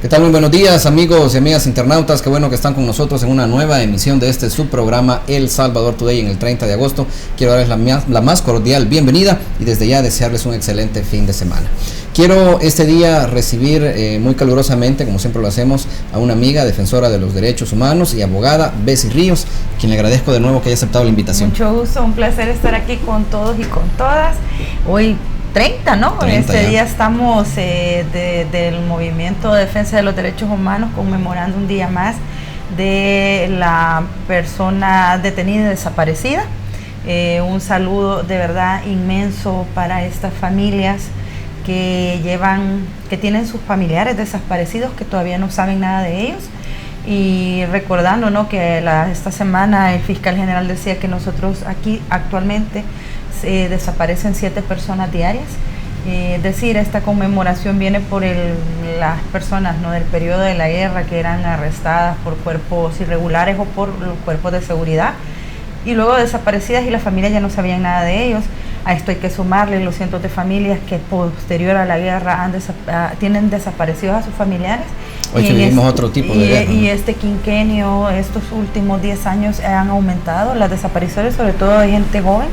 tal? Muy buenos días, amigos y amigas internautas. Qué bueno que están con nosotros en una nueva emisión de este subprograma El Salvador Today en el 30 de agosto. Quiero darles la más cordial bienvenida y desde ya desearles un excelente fin de semana. Quiero este día recibir muy calurosamente, como siempre lo hacemos, a una amiga defensora de los derechos humanos y abogada, Bessie Ríos, quien le agradezco de nuevo que haya aceptado la invitación. Mucho gusto, un placer estar aquí con todos y con todas. Hoy 30, ¿no? 30 este ya. día estamos del Movimiento de Defensa de los Derechos Humanos conmemorando un día más de la persona detenida y desaparecida. Un saludo de verdad inmenso para estas familias que tienen sus familiares desaparecidos, que todavía no saben nada de ellos. Y recordando, ¿no?, que esta semana el fiscal general decía que nosotros aquí actualmente desaparecen 7 personas diarias. Es decir, esta conmemoración viene por las personas, ¿no?, del periodo de la guerra que eran arrestadas por cuerpos irregulares o por los cuerpos de seguridad y luego desaparecidas, y las familias ya no sabían nada de ellos. A esto hay que sumarle los cientos de familias que posterior a la guerra tienen desaparecidos a sus familiares. Hoy que vivimos otro tipo de guerra, ¿no? Y este quinquenio, estos últimos 10 años han aumentado las desapariciones, sobre todo de gente joven,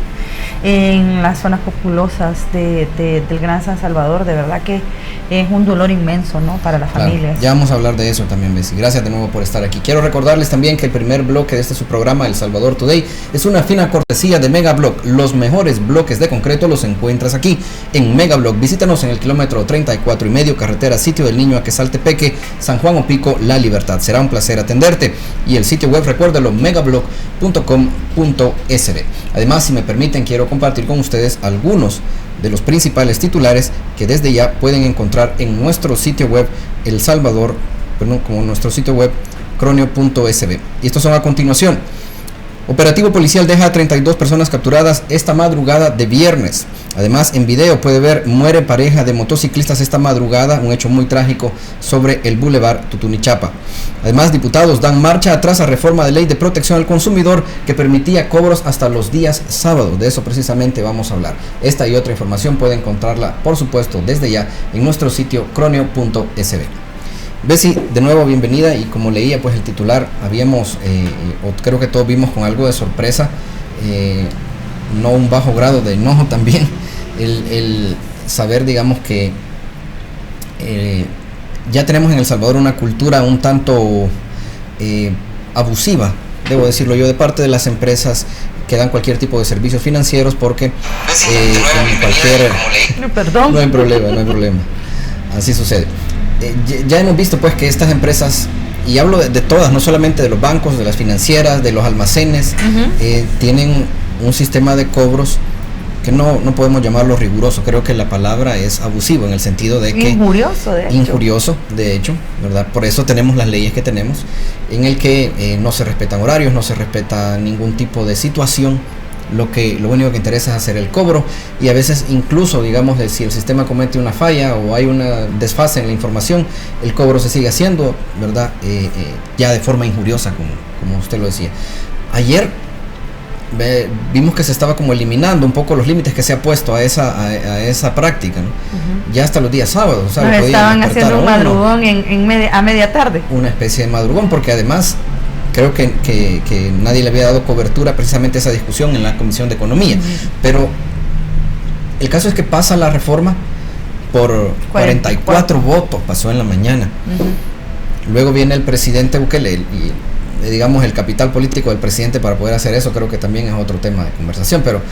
en las zonas populosas del Gran San Salvador. De verdad que es un dolor inmenso, ¿no?, para las familias. Ya vamos a hablar de eso también, Bessie. Gracias de nuevo por estar aquí. Quiero recordarles también que el primer bloque de este subprograma, El Salvador Today, es una fina cortesía de Megablog. Los mejores bloques de concreto los encuentras aquí en Megablog. Visítanos en el kilómetro 34,5, carretera Sitio del Niño a Quesaltepeque, San Juan Opico, La Libertad. Será un placer atenderte. Y el sitio web, recuérdalo, megablog.com.sb. Además, si me permiten, quiero compartir con ustedes algunos de los principales titulares que desde ya pueden encontrar en nuestro sitio web El Salvador, como nuestro sitio web cronio.sb. Y estos son a continuación. Operativo policial deja a 32 personas capturadas esta madrugada de viernes. Además, en video puede ver, muere pareja de motociclistas esta madrugada, un hecho muy trágico sobre el Boulevard Tutunichapa. Además, diputados dan marcha atrás a reforma de ley de protección al consumidor que permitía cobros hasta los días sábados. De eso precisamente vamos a hablar. Esta y otra información puede encontrarla, por supuesto, desde ya en nuestro sitio cronio.sb. Bessie, de nuevo bienvenida, y como leía pues el titular, creo que todos vimos con algo de sorpresa, no un bajo grado de enojo también, el saber, digamos, que ya tenemos en El Salvador una cultura un tanto abusiva, debo decirlo yo, de parte de las empresas que dan cualquier tipo de servicios financieros, porque Perdón. No hay problema, así sucede. Ya hemos visto pues que estas empresas, y hablo de todas, no solamente de los bancos, de las financieras, de los almacenes, tienen un sistema de cobros que no podemos llamarlo riguroso. Creo que la palabra es abusivo, en el sentido de que injurioso, de hecho, ¿verdad? Por eso tenemos las leyes que tenemos, en el que no se respetan horarios, no se respeta ningún tipo de situación. Lo único que interesa es hacer el cobro, y a veces incluso, digamos, si el sistema comete una falla o hay una desfase en la información, el cobro se sigue haciendo, ¿verdad? Ya de forma injuriosa, como usted lo decía. Ayer vimos que se estaba como eliminando un poco los límites que se ha puesto a esa práctica, ¿no? Ya hasta los días sábados, o sea, estaban haciendo un madrugón a media tarde. Una especie de madrugón, porque además creo que nadie le había dado cobertura precisamente a esa discusión en la Comisión de Economía. Pero el caso es que pasa la reforma por 44 votos, pasó en la mañana. Luego viene el presidente Bukele y digamos el capital político del presidente para poder hacer eso, creo que también es otro tema de conversación. Pero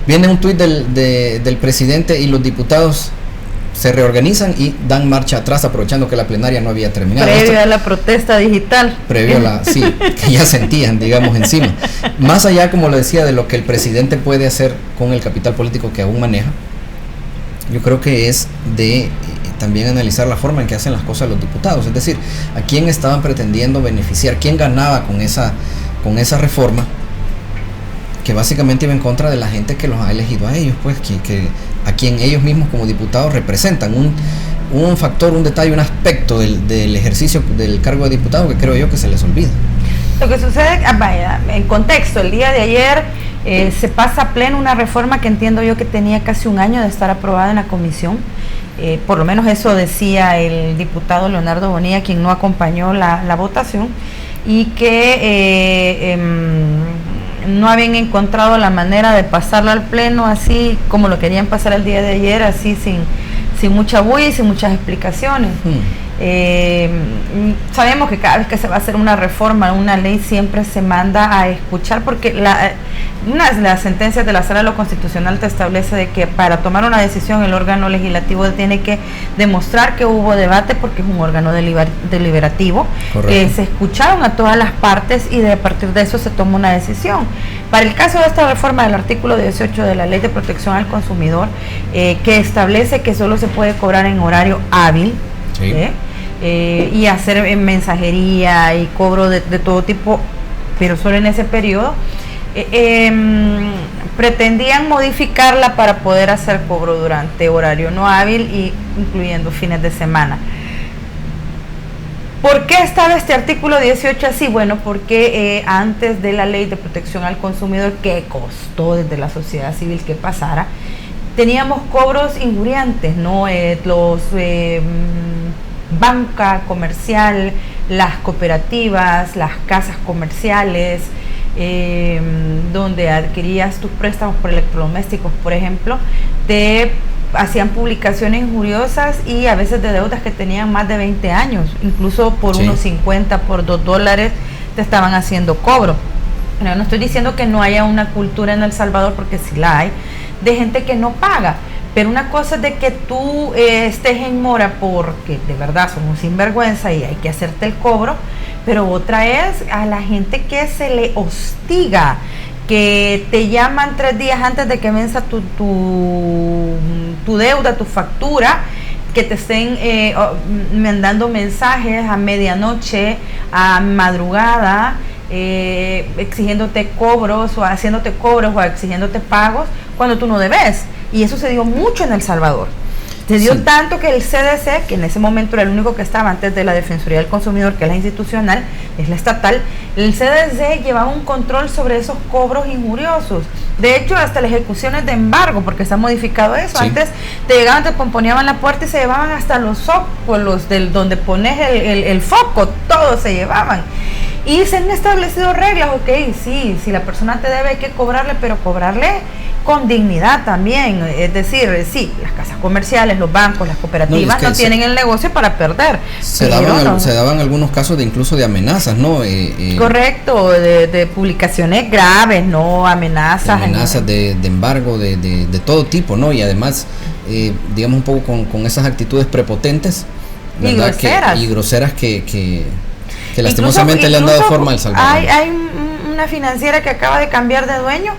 viene un tuit del presidente y los diputados se reorganizan y dan marcha atrás, aprovechando que la plenaria no había terminado. Previo a la protesta digital. Sí, que ya sentían, digamos, encima. Más allá, como lo decía, de lo que el presidente puede hacer con el capital político que aún maneja, yo creo que es de también analizar la forma en que hacen las cosas los diputados. Es decir, a quién estaban pretendiendo beneficiar, quién ganaba con esa reforma, que básicamente iba en contra de la gente que los ha elegido a ellos, pues, que a quien ellos mismos como diputados representan. Un factor, un detalle, un aspecto del ejercicio del cargo de diputado que creo yo que se les olvida. Lo que sucede, en contexto, el día de ayer Se pasa a pleno una reforma que entiendo yo que tenía casi un año de estar aprobada en la comisión. Por lo menos eso decía el diputado Leonardo Bonilla, quien no acompañó la votación, y que no habían encontrado la manera de pasarla al pleno así como lo querían pasar el día de ayer, así sin mucha bulla y sin muchas explicaciones. Sabemos que cada vez que se va a hacer una reforma, una ley, siempre se manda a escuchar, porque una de las sentencias de la Sala de lo Constitucional te establece de que para tomar una decisión el órgano legislativo tiene que demostrar que hubo debate, porque es un órgano deliberativo. Se escucharon a todas las partes y a partir de eso se toma una decisión. Para el caso de esta reforma del artículo 18 de la Ley de Protección al Consumidor, que establece que solo se puede cobrar en horario hábil, sí, y hacer mensajería y cobro de todo tipo, pero solo en ese periodo, pretendían modificarla para poder hacer cobro durante horario no hábil y incluyendo fines de semana. ¿Por qué estaba este artículo 18 así? Bueno, porque antes de la Ley de Protección al Consumidor, que costó desde la sociedad civil que pasara, teníamos cobros injuriantes, ¿no? Banca comercial, las cooperativas, las casas comerciales, donde adquirías tus préstamos por electrodomésticos, por ejemplo, te hacían publicaciones injuriosas y a veces de deudas que tenían más de 20 años, incluso por sí, unos 50, por $2 te estaban haciendo cobro. No estoy diciendo que no haya una cultura en El Salvador, porque sí la hay, de gente que no paga, pero una cosa es de que tú estés en mora porque de verdad son un sinvergüenza y hay que hacerte el cobro, pero otra es a la gente que se le hostiga, que te llaman 3 días antes de que venza tu deuda, tu factura, que te estén mandando mensajes a medianoche, a madrugada, exigiéndote cobros o haciéndote cobros o exigiéndote pagos cuando tú no debes. Y eso se dio mucho en El Salvador. Se dio tanto que el CDC, que en ese momento era el único que estaba antes de la Defensoría del Consumidor, que es la institucional, es la estatal, el CDC llevaba un control sobre esos cobros injuriosos. De hecho, hasta las ejecuciones de embargo, porque se ha modificado eso. Sí. Antes te llegaban, te pomponeaban la puerta y se llevaban hasta los óculos donde pones el foco, todo se llevaban. Y se han establecido reglas, ok, sí, si la persona te debe hay que cobrarle, pero cobrarle con dignidad también, es decir, sí, las casas comerciales, los bancos, las cooperativas no tienen el negocio para perder. Se daban algunos casos de incluso de amenazas, ¿no? Correcto, de publicaciones graves, ¿no? Amenazas de embargo, de todo tipo, ¿no? Y además, digamos un poco con esas actitudes prepotentes, ¿verdad? Y groseras que lastimosamente le han dado forma al Salvador. Hay una financiera que acaba de cambiar de dueño,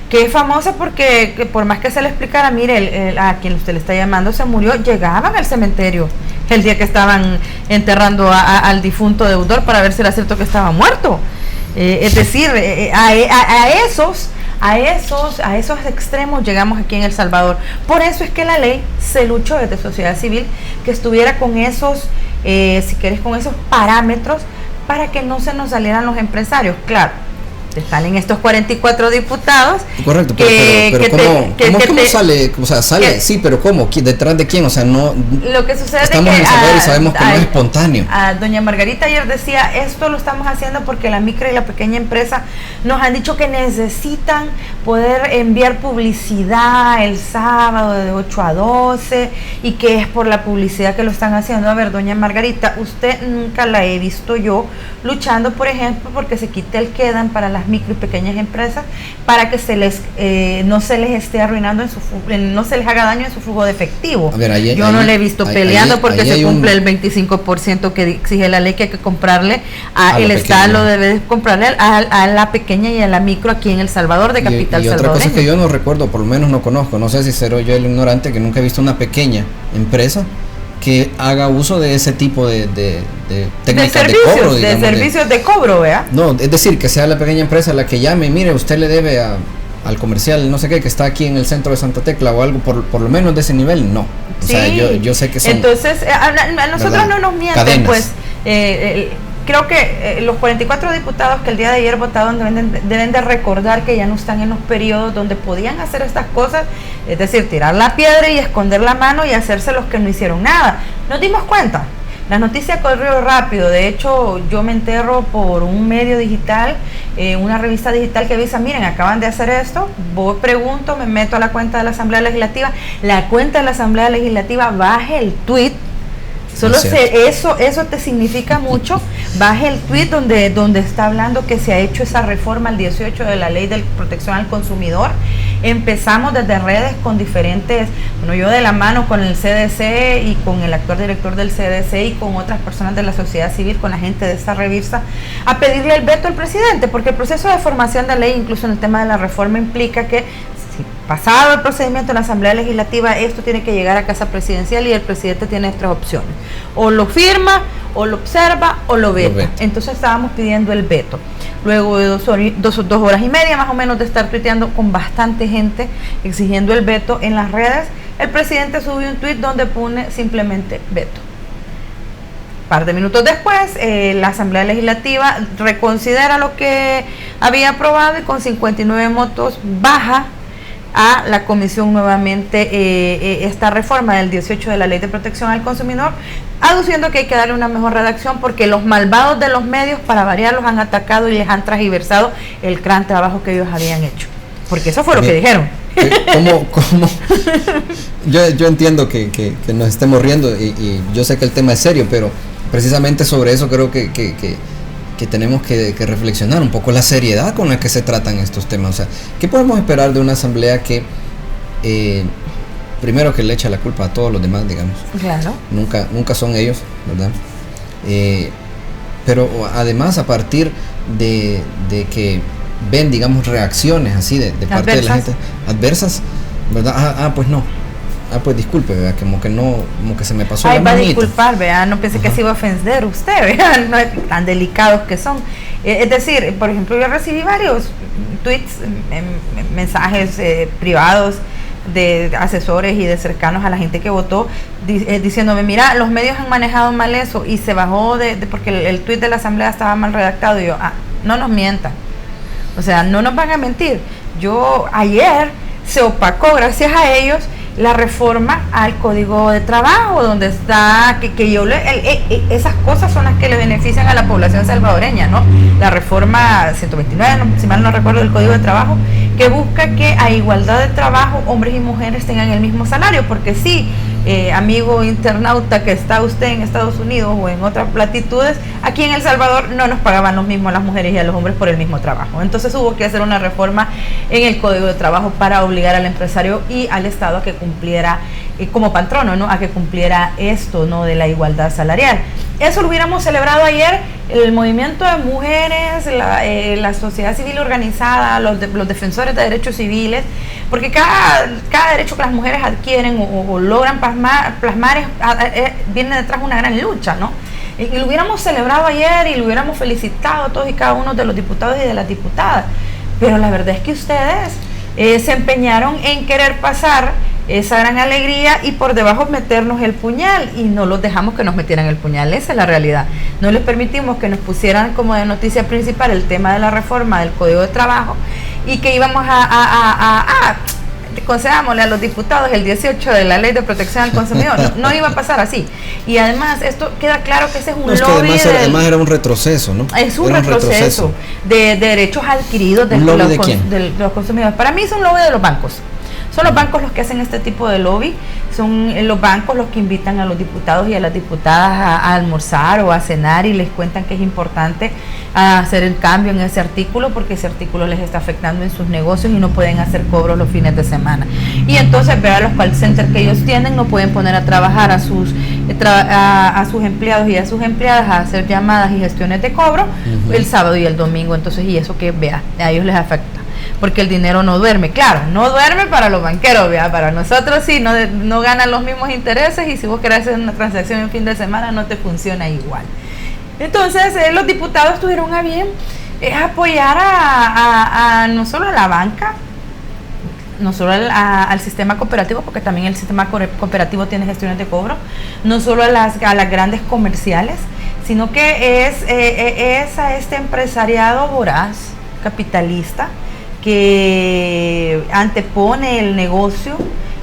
que es famosa porque que por más que se le explicara, mire, a quien usted le está llamando se murió, llegaban al cementerio el día que estaban enterrando al difunto deudor para ver si era cierto que estaba muerto. Es decir, a esos extremos llegamos aquí en El Salvador. Por eso es que la ley se luchó desde sociedad civil que estuviera con esos, si querés, con esos parámetros para que no se nos salieran los empresarios. Claro, te salen estos 44 diputados. Correcto, pero ¿cómo sale? O sea, sale, sí, pero ¿cómo? ¿Detrás de quién? O sea, no. Lo que sucede estamos es que en El Salvador y sabemos que no es espontáneo. Doña Margarita ayer decía, esto lo estamos haciendo porque la micro y la pequeña empresa nos han dicho que necesitan poder enviar publicidad el sábado de 8 a 12 y que es por la publicidad que lo están haciendo. A ver, doña Margarita, usted nunca la he visto yo luchando, por ejemplo, porque se quite el quedan para las micro y pequeñas empresas, para que no se les esté arruinando no se les haga daño en su flujo de efectivo. Yo no le he visto peleando porque se cumple el 25% que exige la ley, que hay que comprarle el Estado lo debe comprarle a la pequeña y a la micro aquí en El Salvador, de capital salvadoreño. Y otra cosa es que yo no recuerdo, por lo menos no conozco, no sé si seré yo el ignorante, que nunca he visto una pequeña empresa que haga uso de ese tipo de técnicas de cobro, digamos, de servicios de cobro, ¿verdad? No, es decir, que sea la pequeña empresa la que llame, mire, usted le debe al comercial, no sé qué, que está aquí en el centro de Santa Tecla o algo, por lo menos de ese nivel, no. O sea, yo sé que son, entonces, a nosotros, ¿verdad?, no nos mienten, cadenas. Pues, creo que los 44 diputados que el día de ayer votaron deben de recordar que ya no están en los periodos donde podían hacer estas cosas, es decir, tirar la piedra y esconder la mano y hacerse los que no hicieron nada. Nos dimos cuenta, la noticia corrió rápido. De hecho, yo me entero por un medio digital, una revista digital que avisa, miren, acaban de hacer esto. Voy, pregunto, me meto a la cuenta de la Asamblea Legislativa, la cuenta de la Asamblea Legislativa baje el tweet. Solo eso te significa mucho. Baje el tweet donde está hablando que se ha hecho esa reforma al 18 de la Ley de Protección al Consumidor. Empezamos desde redes con diferentes, bueno, yo de la mano con el CDC y con el actual director del CDC y con otras personas de la sociedad civil, con la gente de esta revista, a pedirle el veto al presidente, porque el proceso de formación de ley, incluso en el tema de la reforma, implica que si pasado el procedimiento en la Asamblea Legislativa, esto tiene que llegar a Casa Presidencial y el presidente tiene tres opciones: o lo firma, o lo observa, o lo veta. Entonces estábamos pidiendo el veto. Luego de dos horas y media más o menos de estar tuiteando con bastante gente exigiendo el veto en las redes, el presidente subió un tuit donde pone simplemente veto. Un par de minutos después, la Asamblea Legislativa reconsidera lo que había aprobado y con 59 votos baja a la comisión nuevamente esta reforma del 18 de la Ley de Protección al Consumidor, aduciendo que hay que darle una mejor redacción porque los malvados de los medios, para variar, los han atacado y les han transgiversado el gran trabajo que ellos habían hecho. Porque eso fue lo que dijeron. ¿Cómo? Yo entiendo que nos estemos riendo y yo sé que el tema es serio, pero precisamente sobre eso creo que tenemos que reflexionar un poco la seriedad con la que se tratan estos temas. O sea, ¿qué podemos esperar de una asamblea que primero que le echa la culpa a todos los demás, digamos? Claro. Nunca son ellos, ¿verdad? Pero además a partir de que ven, digamos, reacciones así de parte de la gente adversas, ¿verdad? Pues no. Pues disculpe, ¿verdad? Como que se me pasó la manita. Va a disculpar, ¿verdad? No pensé que se iba a ofender usted, ¿verdad? No es tan delicados que son. Es decir, por ejemplo, yo recibí varios tweets, mensajes privados de asesores y de cercanos a la gente que votó, diciéndome, mira, los medios han manejado mal eso y se bajó porque el tweet de la asamblea estaba mal redactado. Y yo, no nos mientan. O sea, no nos van a mentir. Ayer se opacó, gracias a ellos, la reforma al Código de Trabajo, donde está esas cosas son las que le benefician a la población salvadoreña, ¿no? La reforma 129, si mal no recuerdo, del Código de Trabajo, que busca que a igualdad de trabajo hombres y mujeres tengan el mismo salario, porque sí, amigo internauta que está usted en Estados Unidos o en otras latitudes, aquí en El Salvador no nos pagaban lo mismo a las mujeres y a los hombres por el mismo trabajo. Entonces hubo que hacer una reforma en el Código de Trabajo para obligar al empresario y al Estado a que cumpliera, como patrono, ¿no?, a que cumpliera esto, ¿no?, de la igualdad salarial. Eso lo hubiéramos celebrado ayer, el movimiento de mujeres, la sociedad civil organizada, los defensores de derechos civiles, porque cada derecho que las mujeres adquieren o logran plasmar viene detrás una gran lucha, ¿no? Y lo hubiéramos celebrado ayer y lo hubiéramos felicitado a todos y cada uno de los diputados y de las diputadas. Pero la verdad es que ustedes se empeñaron en querer pasar esa gran alegría y por debajo meternos el puñal, y no los dejamos que nos metieran el puñal. Esa es la realidad. No les permitimos que nos pusieran como de noticia principal el tema de la reforma del Código de Trabajo y que íbamos concedámosle a los diputados el 18 de la Ley de Protección al Consumidor. No iba a pasar así. Y además, esto queda claro que ese es un lobby. Además era un retroceso, ¿no? Es un retroceso de derechos adquiridos de los consumidores. Para mí es un lobby de los bancos. Son los bancos los que hacen este tipo de lobby, son los bancos los que invitan a los diputados y a las diputadas a almorzar o a cenar y les cuentan que es importante hacer el cambio en ese artículo porque ese artículo les está afectando en sus negocios y no pueden hacer cobros los fines de semana. Y entonces, ver a los call centers que ellos tienen, no pueden poner a trabajar a sus empleados y a sus empleadas a hacer llamadas y gestiones de cobro el sábado y el domingo. Entonces, y eso que a ellos les afecta. Porque el dinero no duerme, claro, no duerme para los banqueros, ¿verdad? Para nosotros sí, no ganan los mismos intereses y si vos querés hacer una transacción en fin de semana no te funciona igual. Entonces los diputados tuvieron a bien apoyar a no solo a la banca, no solo al sistema cooperativo, porque también el sistema cooperativo tiene gestiones de cobro, no solo a las grandes comerciales, sino que es a este empresariado voraz, capitalista, que antepone el negocio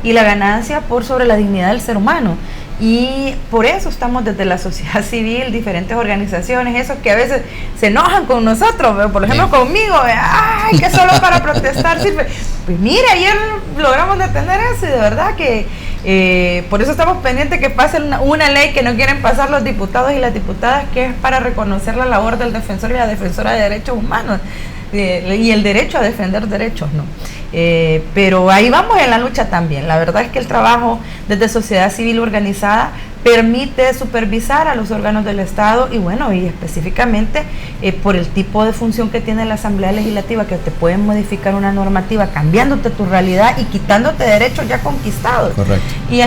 y la ganancia por sobre la dignidad del ser humano. Y por eso estamos desde la sociedad civil, diferentes organizaciones, esos que a veces se enojan con nosotros, por ejemplo conmigo, ay, que solo para protestar sirve. Pues mire, ayer logramos detener eso y de verdad que por eso estamos pendientes que pase una ley que no quieren pasar los diputados y las diputadas, que es para reconocer la labor del defensor y la defensora de derechos humanos y el derecho a defender derechos, ¿no? Pero ahí vamos en la lucha también. La verdad es que el trabajo desde sociedad civil organizada permite supervisar a los órganos del Estado y bueno, y específicamente por el tipo de función que tiene la Asamblea Legislativa, que te pueden modificar una normativa cambiándote tu realidad y quitándote derechos ya conquistados. Correcto. Y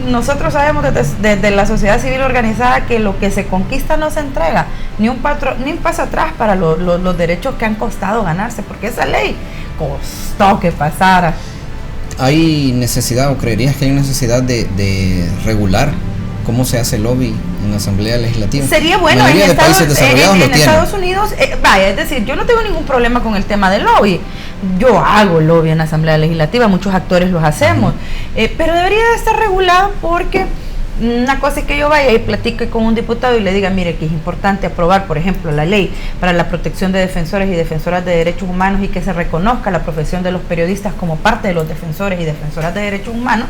nosotros sabemos desde la sociedad civil organizada que lo que se conquista no se entrega, ni un paso atrás para los derechos que han costado ganarse, porque esa ley costó que pasara. ¿Hay necesidad o creerías que hay necesidad de regular cómo se hace lobby en la Asamblea Legislativa? Sería bueno, en Estados Unidos, es decir, yo no tengo ningún problema con el tema del lobby. Yo hago lobby en la Asamblea Legislativa, muchos actores los hacemos, pero debería de estar regulado porque una cosa es que yo vaya y platique con un diputado y le diga, mire, que es importante aprobar, por ejemplo, la ley para la protección de defensores y defensoras de derechos humanos y que se reconozca la profesión de los periodistas como parte de los defensores y defensoras de derechos humanos.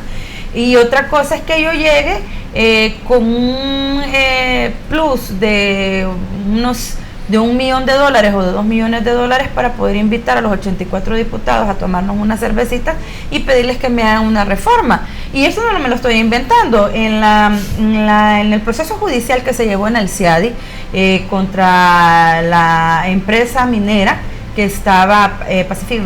Y otra cosa es que yo llegue con un plus de $1 millón o de $2 millones para poder invitar a los 84 diputados a tomarnos una cervecita y pedirles que me hagan una reforma. Y eso no me lo estoy inventando. En el proceso judicial que se llevó en el CIADI contra la empresa minera que estaba Pacific,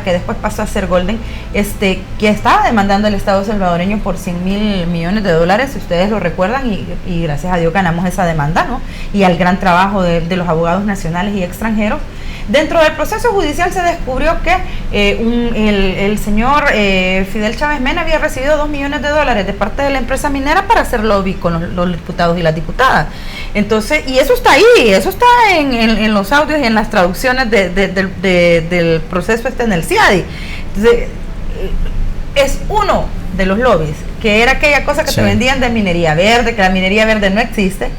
que después pasó a ser Golden, que estaba demandando al Estado salvadoreño por $100 millones, si ustedes lo recuerdan, y gracias a Dios ganamos esa demanda, ¿no? Y al gran trabajo de los abogados nacionales y extranjeros. Dentro del proceso judicial se descubrió que el señor Fidel Chávez Mena había recibido $2 millones de parte de la empresa minera para hacer lobby con los diputados y las diputadas. Entonces, y eso está ahí, eso está en los audios y en las traducciones del proceso en el CIADI. Entonces, es uno de los lobbies, que era aquella cosa que te vendían de minería verde, que la minería verde no existe.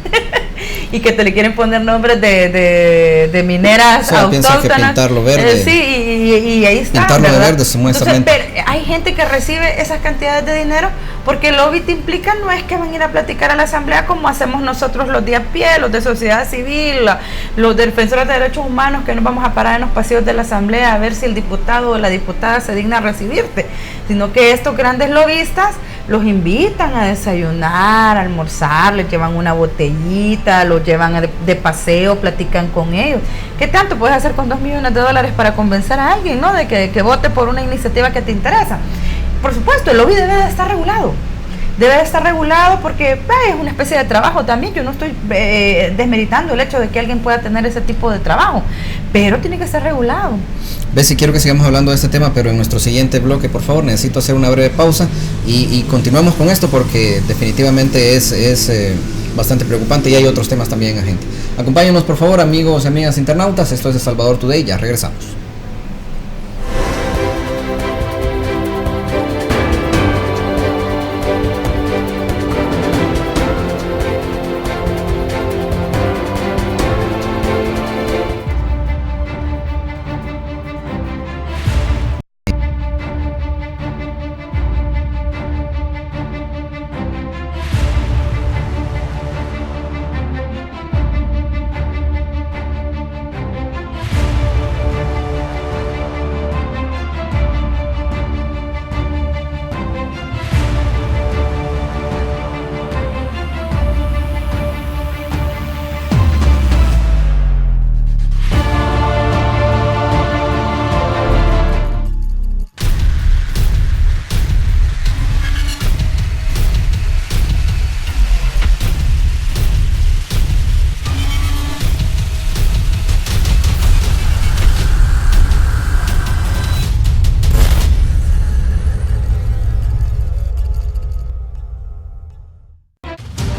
Y que te le quieren poner nombres de mineras autóctonas. Que pintarlo verde. Sí, y ahí está. Pintarlo de verde, supuestamente. Entonces, hay gente que recibe esas cantidades de dinero porque el lobby te implica, no es que van a ir a platicar a la asamblea como hacemos nosotros los de a pie, los de sociedad civil, los defensores de derechos humanos, que nos vamos a parar en los pasillos de la asamblea a ver si el diputado o la diputada se digna a recibirte, sino que estos grandes lobistas los invitan a desayunar, a almorzar, les llevan una botellita, los llevan de paseo, platican con ellos. ¿Qué tanto puedes hacer con $2 millones para convencer a alguien, ¿no?, de que vote por una iniciativa que te interesa? Por supuesto, el lobby debe de estar regulado. Debe de estar regulado porque es una especie de trabajo también. Yo no estoy desmeritando el hecho de que alguien pueda tener ese tipo de trabajo, pero tiene que ser regulado. Bessie, quiero que sigamos hablando de este tema, pero en nuestro siguiente bloque, por favor, necesito hacer una breve pausa y continuamos con esto porque definitivamente es bastante preocupante y hay otros temas también, agente. Acompáñenos, por favor, amigos y amigas internautas. Esto es El Salvador Today, ya regresamos.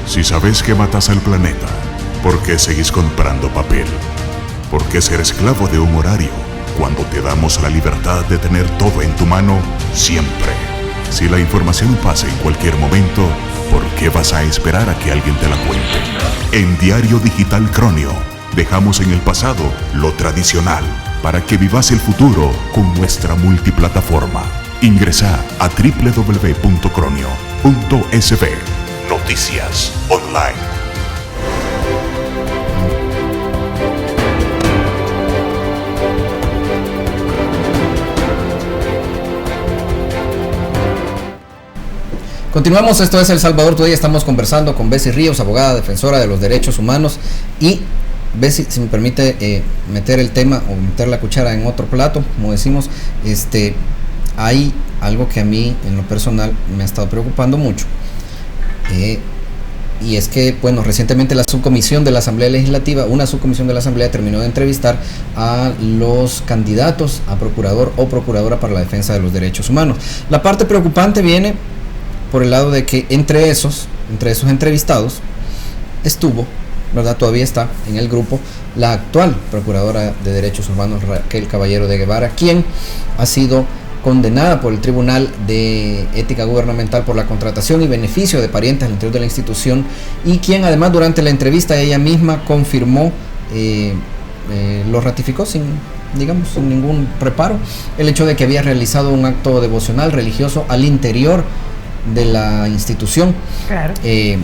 Si sabes que matas al planeta, ¿Por qué seguís comprando papel? ¿Por qué ser esclavo de un horario cuando te damos la libertad de tener todo en tu mano siempre? Si la información pasa en cualquier momento, ¿por qué vas a esperar a que alguien te la cuente? En Diario Digital Cronio, dejamos en el pasado lo tradicional para que vivas el futuro con nuestra multiplataforma. Ingresa a www.cronio.sb. Noticias online. Continuamos, esto es El Salvador Today. Estamos conversando con Bessie Ríos, abogada defensora de los derechos humanos. Y Bessie, si me permite meter el tema o meter la cuchara en otro plato, como decimos, hay algo que a mí en lo personal me ha estado preocupando mucho. Y es que, bueno, recientemente la subcomisión de la Asamblea Legislativa, una subcomisión de la Asamblea terminó de entrevistar a los candidatos a procurador o procuradora para la defensa de los derechos humanos. La parte preocupante viene por el lado de que entre esos entrevistados estuvo, ¿verdad? Todavía está en el grupo la actual procuradora de derechos humanos, Raquel Caballero de Guevara, quien ha sido condenada por el Tribunal de Ética Gubernamental por la contratación y beneficio de parientes al interior de la institución, y quien además durante la entrevista ella misma confirmó, lo ratificó sin ningún reparo, el hecho de que había realizado un acto devocional religioso al interior de la institución. Claro. Y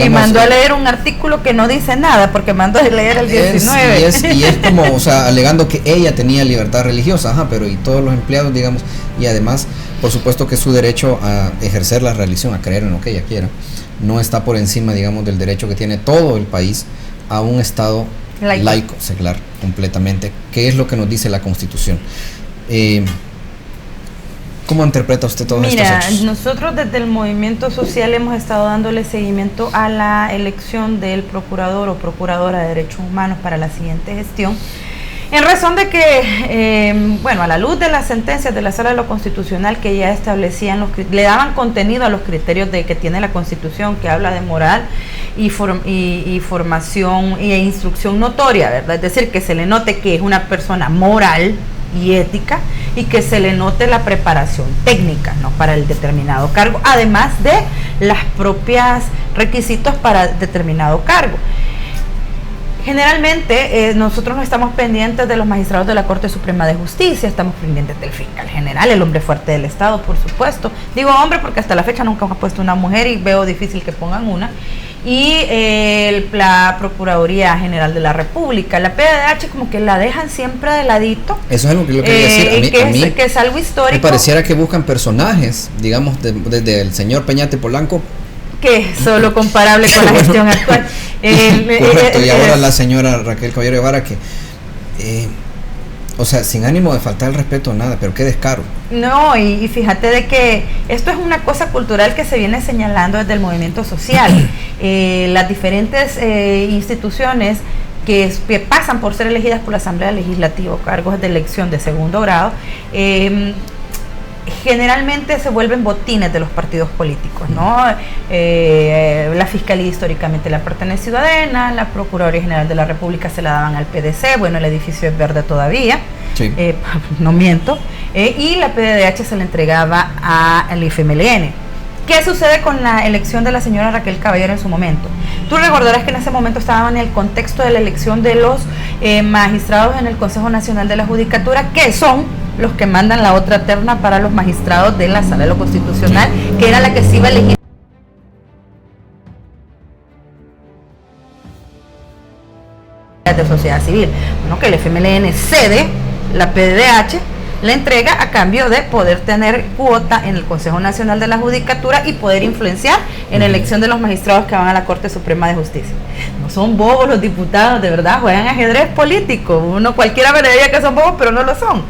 mandó a leer un artículo que no dice nada, porque mandó a leer el 19. Y es como, o sea, alegando que ella tenía libertad religiosa, pero y todos los empleados, digamos, y además, por supuesto que su derecho a ejercer la religión, a creer en lo que ella quiera, no está por encima, digamos, del derecho que tiene todo el país a un Estado laico, secular, completamente, que es lo que nos dice la Constitución. ¿Cómo interpreta usted todos estos hechos? Mira, nosotros desde el movimiento social hemos estado dándole seguimiento a la elección del procurador o procuradora de derechos humanos para la siguiente gestión, en razón de que, a la luz de las sentencias de la Sala de lo Constitucional que ya establecían, le daban contenido a los criterios que tiene la Constitución, que habla de moral y formación e instrucción notoria, ¿verdad? Es decir, que se le note que es una persona moral y ética, y que se le note la preparación técnica, ¿no?, para el determinado cargo, además de las propias requisitos para determinado cargo. Generalmente nosotros no estamos pendientes de los magistrados de la Corte Suprema de Justicia, estamos pendientes del fiscal general, el hombre fuerte del Estado, por supuesto. Digo hombre porque hasta la fecha nunca ha puesto una mujer y veo difícil que pongan una. Y la Procuraduría General de la República, la PDH, como que la dejan siempre de ladito. Eso es lo que yo quería decir. A mí que es algo histórico. Me pareciera que buscan personajes, digamos, desde el señor Peñate Polanco, que es solo comparable con la gestión actual. Correcto, y ahora la señora Raquel Caballero Guevara, que o sea, sin ánimo de faltar el respeto a nada, pero qué descaro. No, y fíjate de que esto es una cosa cultural que se viene señalando desde el movimiento social. Las diferentes instituciones que pasan por ser elegidas por la Asamblea Legislativa, cargos de elección de segundo grado, generalmente se vuelven botines de los partidos políticos, ¿no? La Fiscalía históricamente le pertenece a Ciudadana, la Procuraduría General de la República se la daban al PDC, bueno, el edificio es verde todavía, sí. No miento, y la PDH se le entregaba al FMLN. ¿Qué sucede con la elección de la señora Raquel Caballero en su momento? Tú recordarás que en ese momento estaban en el contexto de la elección de los magistrados en el Consejo Nacional de la Judicatura, que son los que mandan la otra terna para los magistrados de la Sala de lo Constitucional, que era la que se iba a elegir de sociedad civil. Bueno, que el FMLN cede la PDH, le entrega a cambio de poder tener cuota en el Consejo Nacional de la Judicatura y poder influenciar en la elección de los magistrados que van a la Corte Suprema de Justicia. No son bobos los diputados, de verdad, juegan ajedrez político. Uno cualquiera vería que son bobos, pero no lo son.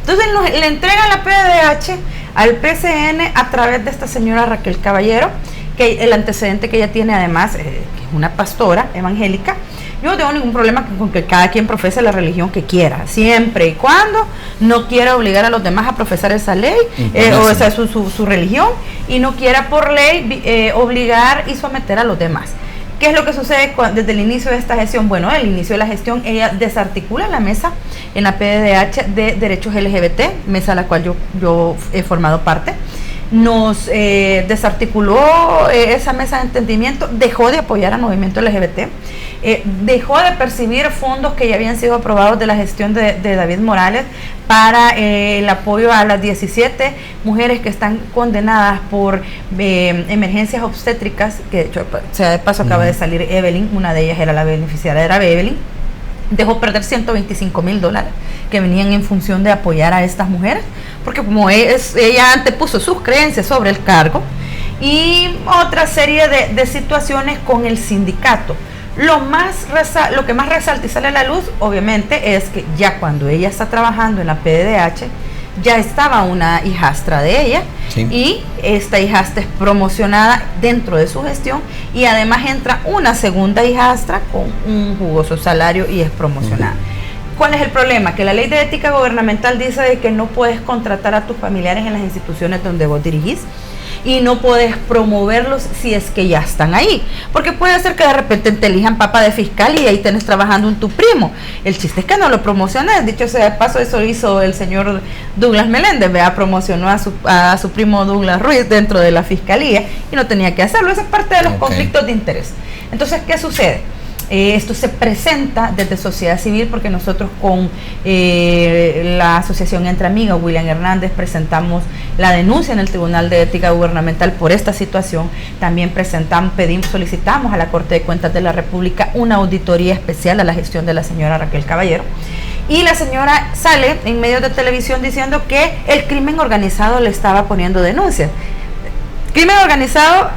Entonces le entregan la PDH al PCN a través de esta señora Raquel Caballero, que el antecedente que ella tiene además, que es una pastora evangélica. Yo no tengo ningún problema con que cada quien profese la religión que quiera, siempre y cuando no quiera obligar a los demás a profesar esa ley, o esa su religión, y no quiera por ley obligar y someter a los demás. ¿Qué es lo que sucede desde el inicio de esta gestión? Bueno, el inicio de la gestión, ella desarticula la mesa en la PDH de derechos LGBT, mesa a la cual yo he formado parte. Nos desarticuló esa mesa de entendimiento, dejó de apoyar al movimiento LGBT, dejó de percibir fondos que ya habían sido aprobados de la gestión de David Morales para el apoyo a las 17 mujeres que están condenadas por emergencias obstétricas, que de hecho, o sea, de paso acaba de salir Evelyn, una de ellas era la beneficiaria, era Evelyn. Dejó perder $125,000 que venían en función de apoyar a estas mujeres, porque como ella antepuso sus creencias sobre el cargo, y otra serie de situaciones con el sindicato. Lo que más resalta y sale a la luz, obviamente, es que ya cuando ella está trabajando en la PDH, ya estaba una hijastra de ella, sí, y esta hijastra es promocionada dentro de su gestión, y además entra una segunda hijastra con un jugoso salario y es promocionada. ¿Cuál es el problema? Que la ley de ética gubernamental dice de que no puedes contratar a tus familiares en las instituciones donde vos dirigís, y no puedes promoverlos si es que ya están ahí, porque puede ser que de repente te elijan papa de fiscal y ahí tenés trabajando tu primo. El chiste es que no lo promociones. Dicho sea de paso, eso hizo el señor Douglas Meléndez, promocionó a su primo Douglas Ruiz dentro de la fiscalía y no tenía que hacerlo. Esa es parte de los conflictos de interés. Entonces, ¿qué sucede? Esto se presenta desde sociedad civil, porque nosotros con la asociación Entre Amigas, William Hernández, presentamos la denuncia en el Tribunal de Ética Gubernamental por esta situación. También solicitamos a la Corte de Cuentas de la República una auditoría especial a la gestión de la señora Raquel Caballero, y la señora sale en medios de televisión diciendo que el crimen organizado le estaba poniendo denuncias. Crimen organizado,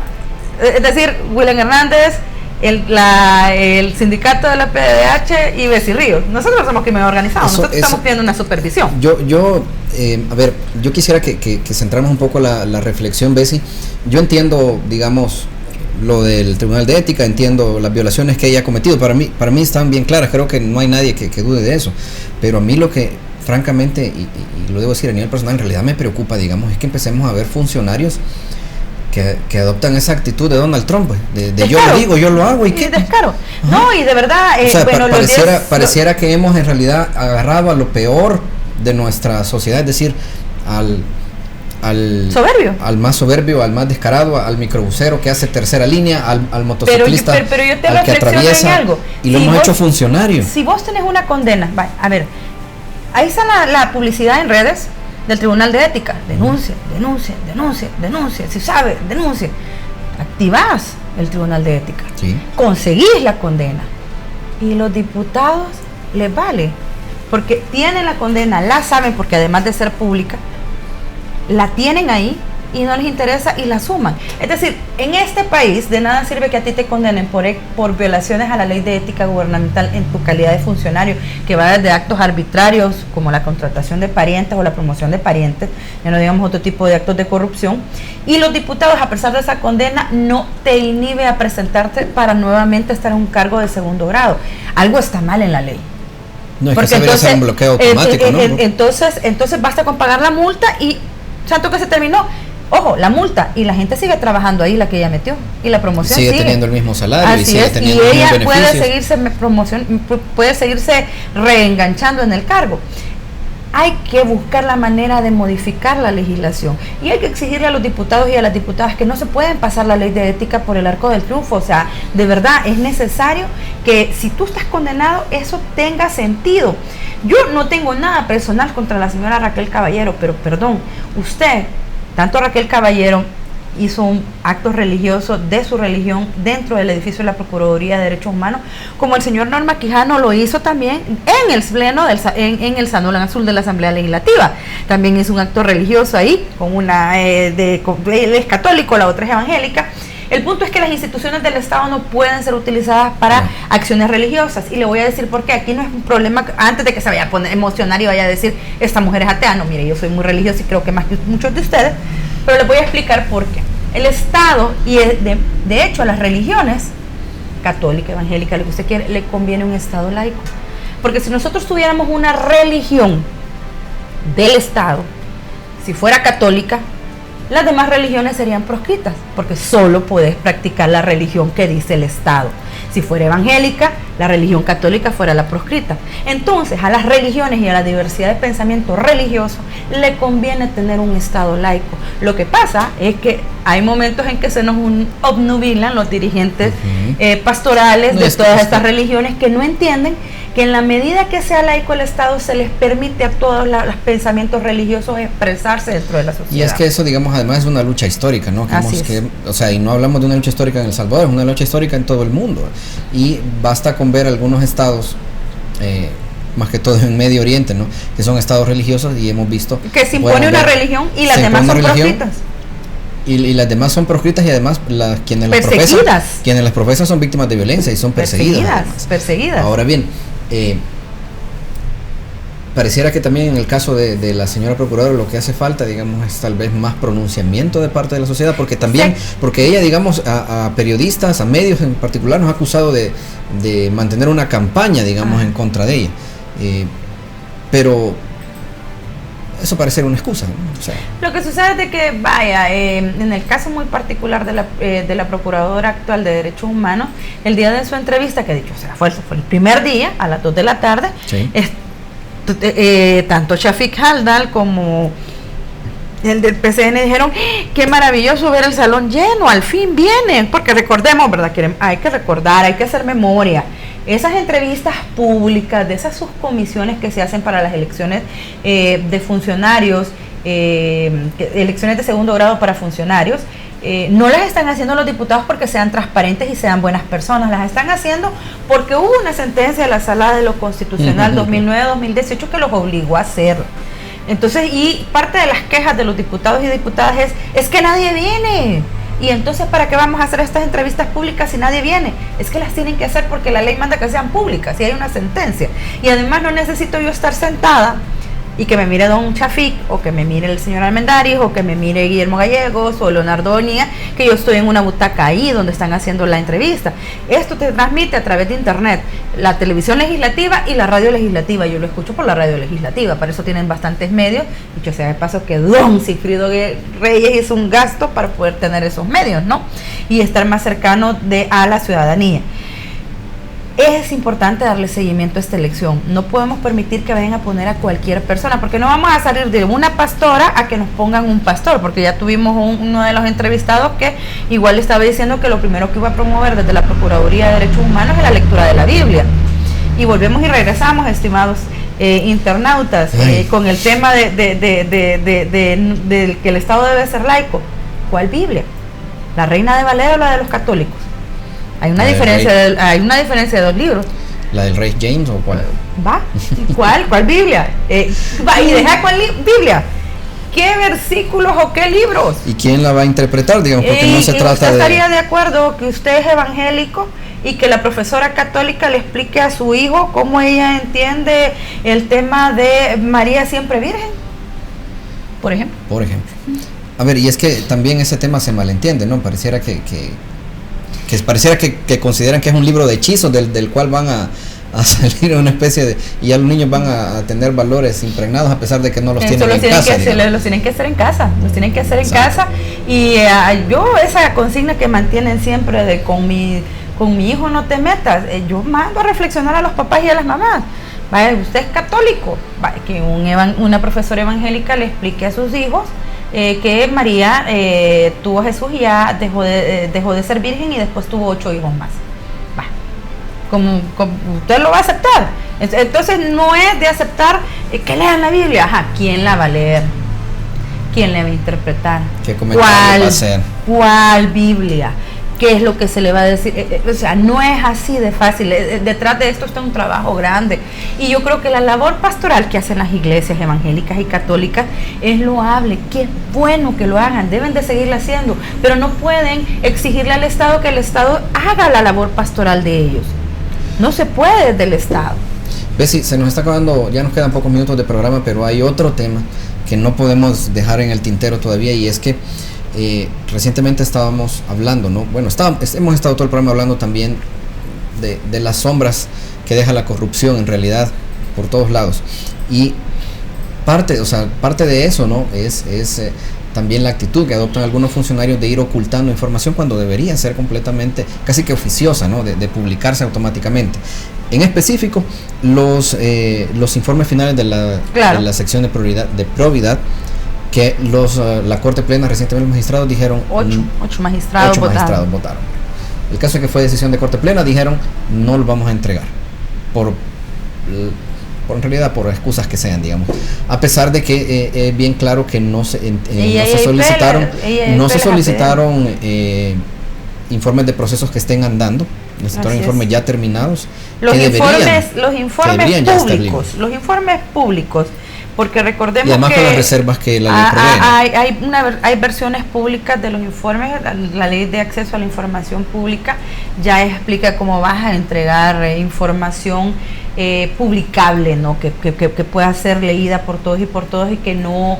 es decir, William Hernández, el sindicato de la PDH y Bessie Ríos. Nosotros somos crimen organizado, nosotros estamos pidiendo una supervisión. A ver, yo quisiera que centramos un poco la reflexión, Bessie. Yo entiendo, digamos, lo del Tribunal de Ética, entiendo las violaciones que ella ha cometido, para mí están bien claras, creo que no hay nadie que dude de eso, pero a mí lo que francamente, y lo debo decir a nivel personal, en realidad me preocupa, digamos, es que empecemos a ver funcionarios que adoptan esa actitud de Donald Trump, de yo lo digo, yo lo hago, y qué descaro. No, y de verdad, o sea, pareciera que hemos en realidad agarrado a lo peor de nuestra sociedad, es decir, al soberbio, al más soberbio, al más descarado, al microbusero que hace tercera línea, al motociclista, pero yo te al que atraviesa, algo. Y lo hemos hecho funcionario. Si vos tenés una condena, a ver, ahí está la publicidad en redes del Tribunal de Ética, denuncia, si sabe, denuncia. Activás el Tribunal de Ética, sí, conseguís la condena, y los diputados les vale, porque tienen la condena, la saben, porque además de ser pública, la tienen ahí y no les interesa y la suman. Es decir, en este país de nada sirve que a ti te condenen por violaciones a la ley de ética gubernamental en tu calidad de funcionario, que va desde actos arbitrarios como la contratación de parientes o la promoción de parientes, ya no digamos otro tipo de actos de corrupción, y los diputados, a pesar de esa condena, no te inhibe a presentarte para nuevamente estar en un cargo de segundo grado. Algo está mal en la ley. No, es porque que entonces ser un bloqueo automático, ¿no? Entonces basta con pagar la multa y santo que se terminó. Ojo, la multa, y la gente sigue trabajando ahí, la que ella metió, y la promoción sigue teniendo el mismo salario. Así y sigue es, teniendo y ella puede seguirse reenganchando en el cargo. Hay que buscar la manera de modificar la legislación, y hay que exigirle a los diputados y a las diputadas que no se pueden pasar la ley de ética por el arco del triunfo. O sea, de verdad es necesario que si tú estás condenado, eso tenga sentido. Yo no tengo nada personal contra la señora Raquel Caballero, pero perdón, usted, tanto Raquel Caballero hizo un acto religioso de su religión dentro del edificio de la Procuraduría de Derechos Humanos, como el señor Norma Quijano lo hizo también en el pleno en el Salón Azul de la Asamblea Legislativa. También hizo un acto religioso ahí, con él es católico, la otra es evangélica. El punto es que las instituciones del Estado no pueden ser utilizadas para acciones religiosas, y le voy a decir por qué. Aquí no es un problema, antes de que se vaya a poner emocionar y vaya a decir, esta mujer es atea. No, mire, yo soy muy religiosa y creo que más que muchos de ustedes, pero les voy a explicar por qué. El Estado, y de hecho a las religiones, católica, evangélica, lo que usted quiere, le conviene un Estado laico. Porque si nosotros tuviéramos una religión del Estado, si fuera católica, las demás religiones serían proscritas, porque solo puedes practicar la religión que dice el Estado. Si fuera evangélica, la religión católica fuera la proscrita. Entonces, a las religiones y a la diversidad de pensamiento religioso le conviene tener un Estado laico. Lo que pasa es que hay momentos en que se nos obnubilan los dirigentes pastorales de todas estas religiones, que no entienden que en la medida que sea laico el Estado, se les permite a todos los pensamientos religiosos expresarse dentro de la sociedad. Y es que eso, digamos, además es una lucha histórica, ¿no? O sea, y no hablamos de una lucha histórica en El Salvador, es una lucha histórica en todo el mundo. Y basta con ver algunos estados, más que todo en Medio Oriente, ¿no? Que son estados religiosos, y hemos visto que se impone una religión y las demás son proscritas. Y las demás son proscritas, y además quienes las profesan son víctimas de violencia y son perseguidas. Ahora bien, pareciera que también en el caso de la señora procuradora lo que hace falta, digamos, es tal vez más pronunciamiento de parte de la sociedad, porque también, porque ella, digamos, a periodistas, a medios en particular, nos ha acusado de mantener una campaña, digamos, en contra de ella, pero eso parece una excusa, ¿no? O sea, lo que sucede es de que, en el caso muy particular de la Procuradora actual de Derechos Humanos, el día de su entrevista, que dicho sea, fue el primer día, a las 2 de la tarde, sí. Tanto Shafik Haldal como el del PCN dijeron: qué maravilloso ver el salón lleno, al fin vienen, porque recordemos, ¿verdad? Hay que recordar, hay que hacer memoria. Esas entrevistas públicas de esas subcomisiones que se hacen para las elecciones de funcionarios, elecciones de segundo grado para funcionarios, no las están haciendo los diputados porque sean transparentes y sean buenas personas, las están haciendo porque hubo una sentencia de la Sala de lo Constitucional 2009-2018 que los obligó a hacerlo. Entonces, y parte de las quejas de los diputados y diputadas es que nadie viene. Y entonces, ¿para qué vamos a hacer estas entrevistas públicas si nadie viene? Es que las tienen que hacer porque la ley manda que sean públicas y hay una sentencia. Y además no necesito yo estar sentada y que me mire don Shafik, o que me mire el señor Almendaris, o que me mire Guillermo Gallegos, o Leonardo Bonilla, que yo estoy en una butaca ahí donde están haciendo la entrevista. Esto te transmite a través de internet, la televisión legislativa y la radio legislativa. Yo lo escucho por la radio legislativa, para eso tienen bastantes medios. Dicho sea de paso que don Sigfrido Reyes hizo un gasto para poder tener esos medios, ¿no? Y estar más cercano a la ciudadanía. Es importante darle seguimiento a esta elección. No podemos permitir que vayan a poner a cualquier persona, porque no vamos a salir de una pastora a que nos pongan un pastor, porque ya tuvimos uno de los entrevistados que igual estaba diciendo que lo primero que iba a promover desde la Procuraduría de Derechos Humanos es la lectura de la Biblia. Y volvemos y regresamos, estimados internautas, con el tema de que el Estado debe ser laico. ¿Cuál Biblia? ¿La Reina de Valera o la de los católicos? Hay una diferencia de 2 libros. ¿La del Rey James o cuál? ¿Cuál Biblia? Y deja cuál Biblia. ¿Qué versículos o qué libros? ¿Y quién la va a interpretar? Digamos, porque no se trata ¿Usted estaría de acuerdo que usted es evangélico y que la profesora católica le explique a su hijo cómo ella entiende el tema de María siempre virgen? Por ejemplo. A ver, y es que también ese tema se malentiende, ¿no? Pareciera que consideran que es un libro de hechizos del cual van a salir una especie de, y ya los niños van a tener valores impregnados a pesar de que no los tienen en casa. Los tienen que hacer en casa, y yo esa consigna que mantienen siempre de con mi hijo no te metas, yo mando a reflexionar a los papás y a las mamás. Vaya, usted es católico, que una profesora evangélica le explique a sus hijos que María tuvo a Jesús y ya dejó de ser virgen y después tuvo 8 hijos más. Como usted lo va a aceptar. Entonces no es de aceptar que lean la Biblia. ¿Quién la va a leer? ¿Quién la va a interpretar? ¿Qué comentario va a hacer? ¿Cuál Biblia? ¿Qué es lo que se le va a decir? O sea, no es así de fácil. Detrás de esto está un trabajo grande. Y yo creo que la labor pastoral que hacen las iglesias evangélicas y católicas es loable. Qué bueno que lo hagan. Deben de seguirla haciendo. Pero no pueden exigirle al Estado que el Estado haga la labor pastoral de ellos. No se puede desde el Estado. Bessie, se nos está acabando, ya nos quedan pocos minutos de programa, pero hay otro tema que no podemos dejar en el tintero todavía, y es que recientemente estábamos hablando, ¿no? Bueno, hemos estado todo el programa hablando también de las sombras que deja la corrupción en realidad por todos lados, y parte de eso, ¿no? es también la actitud que adoptan algunos funcionarios de ir ocultando información cuando debería ser completamente, casi que oficiosa, ¿no? de publicarse automáticamente. En específico, los informes finales de la sección de probidad, que la Corte Plena recientemente, los magistrados dijeron... Ocho magistrados votaron. El caso es que fue decisión de Corte Plena, dijeron no lo vamos a entregar, en realidad por excusas que sean, digamos, a pesar de que es bien claro que no se solicitaron informes de procesos que estén andando, necesitaron informes ya terminados. Los informes públicos, porque recordemos y además que con las reservas que la ley prevé. Hay versiones públicas de los informes. La ley de acceso a la información pública ya explica cómo vas a entregar información publicable, ¿no? Que pueda ser leída por todos y que no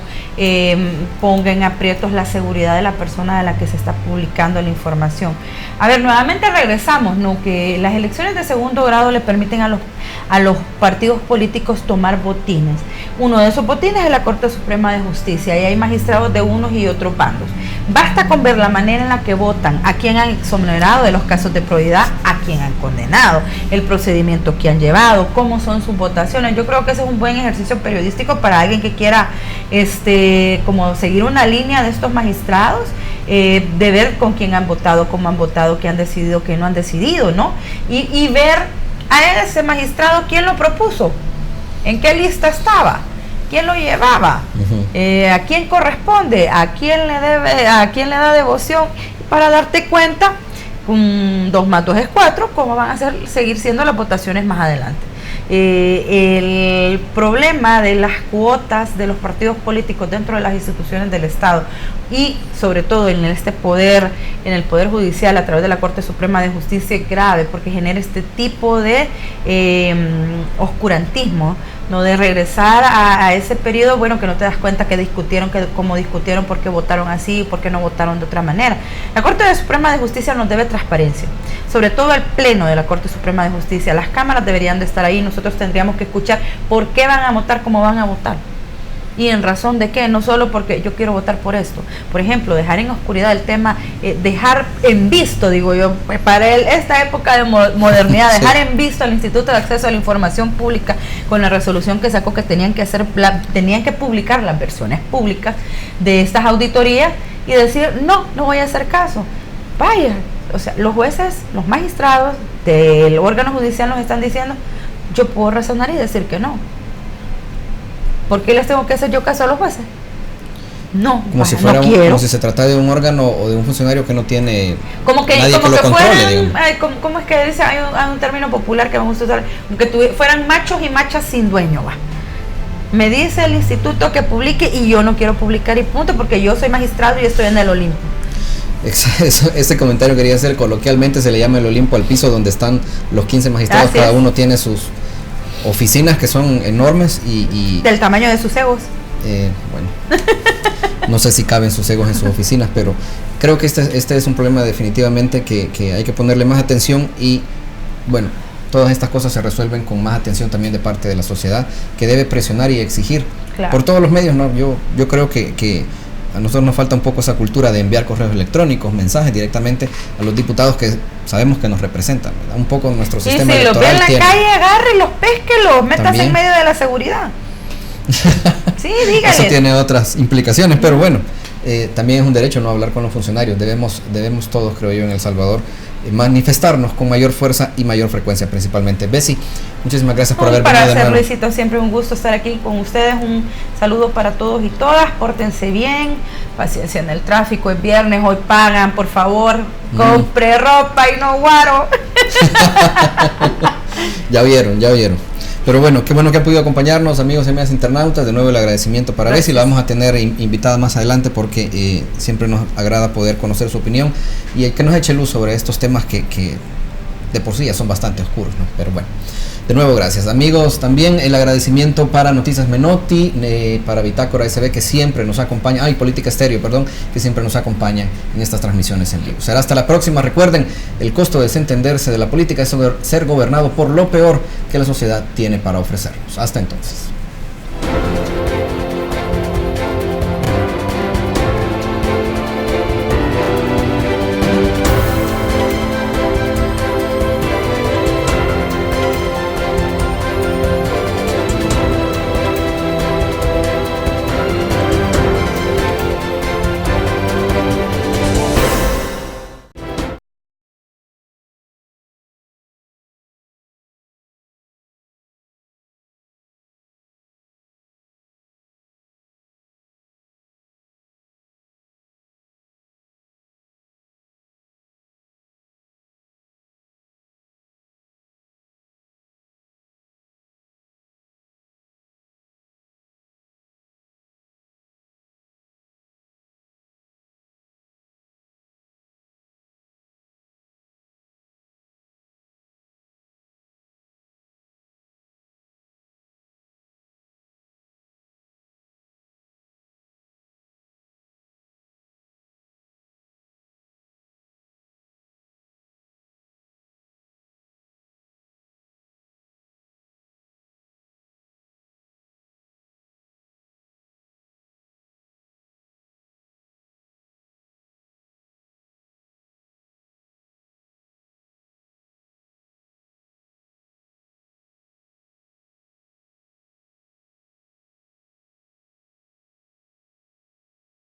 ponga en aprietos la seguridad de la persona de la que se está publicando la información. A ver, nuevamente regresamos, ¿no? Que las elecciones de segundo grado le permiten a los partidos políticos tomar botines. Uno de esos botines es la Corte Suprema de Justicia, y hay magistrados de unos y otros bandos. Basta con ver la manera en la que votan, a quién han exonerado de los casos de probidad, a quién han condenado, el procedimiento que han llevado, cómo son sus votaciones. Yo creo que ese es un buen ejercicio periodístico para alguien que quiera como seguir una línea de estos magistrados, de ver con quién han votado, cómo han votado, qué han decidido, qué no han decidido, ¿no? Y ver a ese magistrado quién lo propuso, en qué lista estaba, quién lo llevaba, a quién corresponde, a quién le da devoción, para darte cuenta, 2 más 2 es 4, cómo van a seguir siendo las votaciones más adelante. El problema de las cuotas de los partidos políticos dentro de las instituciones del Estado, y sobre todo en el Poder Judicial a través de la Corte Suprema de Justicia, es grave, porque genera este tipo de oscurantismo, ¿no? De regresar a ese periodo, bueno, que no te das cuenta cómo discutieron, por qué votaron así, por qué no votaron de otra manera. La Corte Suprema de Justicia nos debe transparencia, sobre todo el Pleno de la Corte Suprema de Justicia. Las cámaras deberían de estar ahí, nosotros tendríamos que escuchar por qué van a votar, cómo van a votar, y en razón de qué, no solo porque yo quiero votar por esto. Por ejemplo, dejar en oscuridad el tema, dejar en visto, digo yo, para esta época de modernidad, dejar en visto al Instituto de Acceso a la Información Pública con la resolución que sacó, que tenían que publicar las versiones públicas de estas auditorías, y decir, no voy a hacer caso. Vaya, o sea, los jueces, los magistrados del órgano judicial nos están diciendo, yo puedo razonar y decir que no. ¿Por qué les tengo que hacer yo caso a los jueces? No, como si fuera como si se tratara de un órgano o de un funcionario que no tiene nadie que lo controle. ¿Cómo es que dice? Hay un término popular que me gusta usar, que fueran machos y machas sin dueño, va. Me dice el instituto que publique y yo no quiero publicar y punto, porque yo soy magistrado y estoy en el Olimpo. Ese comentario quería hacer. Coloquialmente se le llama el Olimpo al piso donde están los 15 magistrados. Cada uno tiene sus oficinas que son enormes y del tamaño de sus egos. Bueno, no sé si caben sus egos en sus oficinas, pero creo que este es un problema definitivamente que hay que ponerle más atención, y bueno, todas estas cosas se resuelven con más atención también de parte de la sociedad, que debe presionar y exigir por todos los medios, ¿no? Yo creo que a nosotros nos falta un poco esa cultura de enviar correos electrónicos, mensajes directamente a los diputados que sabemos que nos representan, ¿verdad? Un poco nuestro sistema electoral. Si los ve en la calle, agarre, los pesque, los metas en medio de la seguridad. Sí, dígale. Eso tiene otras implicaciones, pero bueno, también es un derecho no hablar con los funcionarios. Debemos todos, creo yo, en El Salvador, manifestarnos con mayor fuerza y mayor frecuencia, principalmente. Bessie, muchísimas gracias por haber venido de nuevo. Luisito, siempre un gusto estar aquí con ustedes. Un saludo para todos y todas. Pórtense bien, paciencia en el tráfico, es viernes, hoy pagan, por favor, compre ropa y no guaro. Ya vieron. Pero bueno, qué bueno que han podido acompañarnos, amigos y amigas internautas. De nuevo el agradecimiento para Bessie. La vamos a tener invitada más adelante, porque siempre nos agrada poder conocer su opinión y que nos eche luz sobre estos temas que de por sí ya son bastante oscuros, ¿no? Pero bueno, de nuevo gracias, amigos. También el agradecimiento para Noticias Menotti, para Bitácora SB, que siempre nos acompaña, Política Estéreo, que siempre nos acompañan en estas transmisiones en vivo. Será hasta la próxima. Recuerden, el costo de desentenderse de la política es ser gobernado por lo peor que la sociedad tiene para ofrecernos. Hasta entonces.